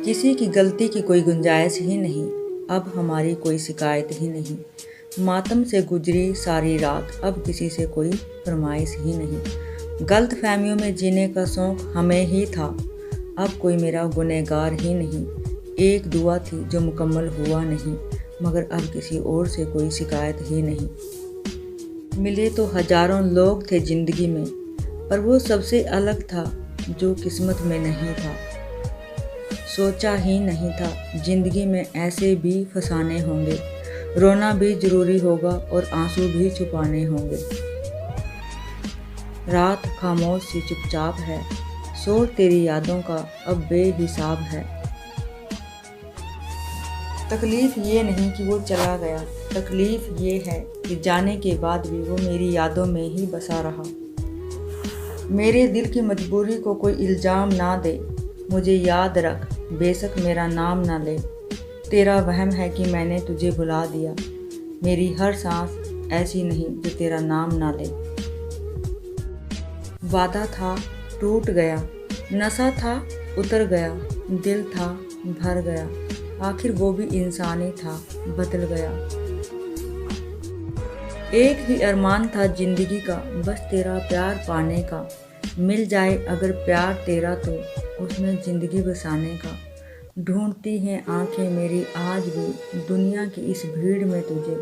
किसी की गलती की कोई गुंजाइश ही नहीं, अब हमारी कोई शिकायत ही नहीं। मातम से गुजरी सारी रात, अब किसी से कोई फरमाइश ही नहीं। गलत फहमियों में जीने का शौक हमें ही था, अब कोई मेरा गुनहगार ही नहीं। एक दुआ थी जो मुकम्मल हुआ नहीं, मगर अब किसी और से कोई शिकायत ही नहीं। मिले तो हजारों लोग थे ज़िंदगी में, पर वो सबसे अलग था जो किस्मत में नहीं था। सोचा ही नहीं था ज़िंदगी में ऐसे भी फसाने होंगे, रोना भी ज़रूरी होगा और आंसू भी छुपाने होंगे। रात खामोश सी चुपचाप है, शोर तेरी यादों का अब बेहिसाब है। तकलीफ़ ये नहीं कि वो चला गया, तकलीफ़ ये है कि जाने के बाद भी वो मेरी यादों में ही बसा रहा। मेरे दिल की मजबूरी को कोई इल्ज़ाम ना दे, मुझे याद रख बेशक मेरा नाम ना ले। तेरा वहम है कि मैंने तुझे भुला दिया, मेरी हर सांस ऐसी नहीं जो तेरा नाम ना ले। वादा था टूट गया, नशा था उतर गया, दिल था भर गया, आखिर वो भी इंसान ही था बदल गया। एक ही अरमान था जिंदगी का, बस तेरा प्यार पाने का। मिल जाए अगर प्यार तेरा तो उसमें ज़िंदगी बसाने का। ढूंढती हैं आंखें मेरी आज भी दुनिया की इस भीड़ में तुझे,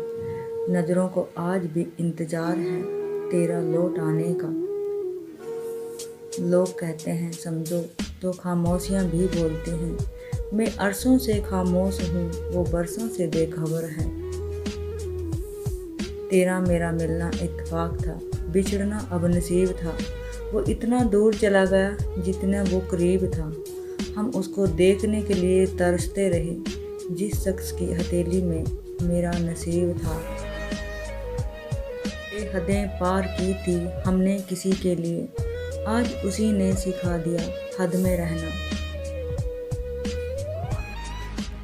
नज़रों को आज भी इंतज़ार है तेरा लौट आने का। लोग कहते हैं समझो तो खामोशियाँ भी बोलती हैं, मैं अरसों से खामोश हूँ वो बरसों से बेखबर है। तेरा मेरा मिलना इत्तेफाक था, बिछड़ना अब नसीब था। वो इतना दूर चला गया जितना वो करीब था, हम उसको देखने के लिए तरसते रहे जिस शख्स की हथेली में मेरा नसीब था। ये हदें पार की थी हमने किसी के लिए, आज उसी ने सिखा दिया हद में रहना।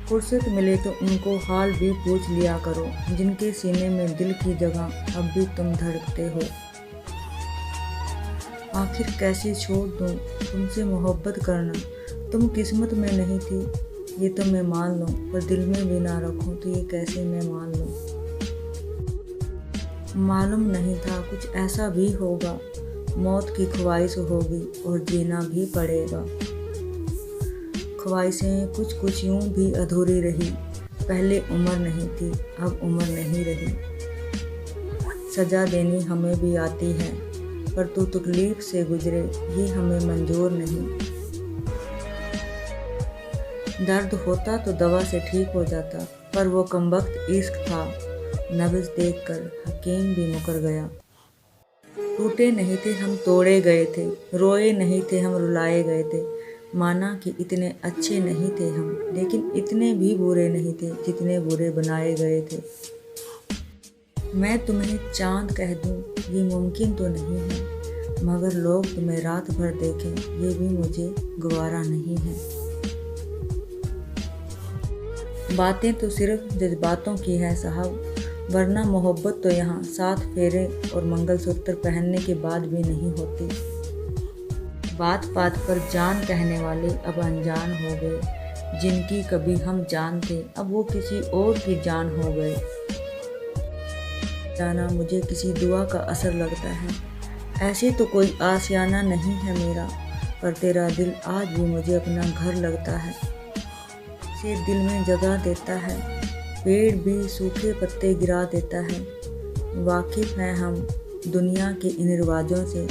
फुर्सत मिले तो उनको हाल भी पूछ लिया करो, जिनके सीने में दिल की जगह अब भी तुम धड़कते हो। आखिर कैसे छोड़ दूँ तुमसे मोहब्बत करना, तुम किस्मत में नहीं थी ये तो मैं मान लूँ, पर दिल में भी ना रखूँ तो ये कैसे मैं मान लूँ। मालूम नहीं था कुछ ऐसा भी होगा, मौत की ख्वाहिश होगी और जीना भी पड़ेगा। ख्वाहिशें कुछ कुछ यूँ भी अधूरी रही, पहले उम्र नहीं थी अब उम्र नहीं रही। सज़ा देनी हमें भी आती है, पर तू तकलीफ से गुजरे ये हमें मंजूर नहीं। दर्द होता तो दवा से ठीक हो जाता, पर वो कमबख्त इश्क था, नब्ज़ देखकर हकीम भी मुकर गया। टूटे नहीं थे हम तोड़े गए थे, रोए नहीं थे हम रुलाए गए थे। माना कि इतने अच्छे नहीं थे हम, लेकिन इतने भी बुरे नहीं थे जितने बुरे बनाए गए थे। मैं तुम्हें चाँद कह दूँ ये मुमकिन तो नहीं है, मगर लोग तुम्हें रात भर देखें ये भी मुझे गवारा नहीं है। बातें तो सिर्फ जज्बातों की है साहब, वरना मोहब्बत तो यहाँ 7 फेरे और मंगलसूत्र पहनने के बाद भी नहीं होती। बात बात पर जान कहने वाले अब अनजान हो गए, जिनकी कभी हम जान थे अब वो किसी और की जान हो गए। जाना मुझे किसी दुआ का असर लगता है, ऐसे तो कोई आशियाना नहीं है मेरा, पर तेरा दिल आज भी मुझे अपना घर लगता है। से दिल में जगह देता है, पेड़ भी सूखे पत्ते गिरा देता है। वाकिफ़ हैं हम दुनिया के इन रिवाजों से,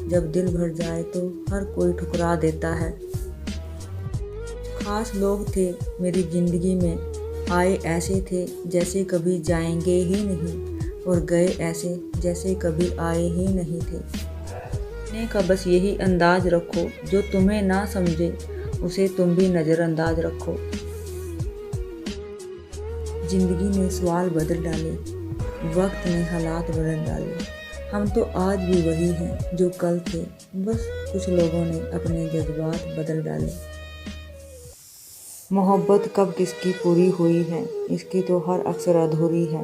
जब दिल भर जाए तो हर कोई ठुकरा देता है। खास लोग थे मेरी ज़िंदगी में, आए ऐसे थे जैसे कभी जाएंगे ही नहीं, और गए ऐसे जैसे कभी आए ही नहीं थे। जीने का बस यही अंदाज रखो, जो तुम्हें ना समझे उसे तुम भी नज़रअंदाज रखो। ज़िंदगी ने सवाल बदल डाले, वक्त ने हालात बदल डाले, हम तो आज भी वही हैं जो कल थे, बस कुछ लोगों ने अपने जज्बात बदल डाले। मोहब्बत कब किसकी पूरी हुई है, इसकी तो हर अक्सर अधूरी है।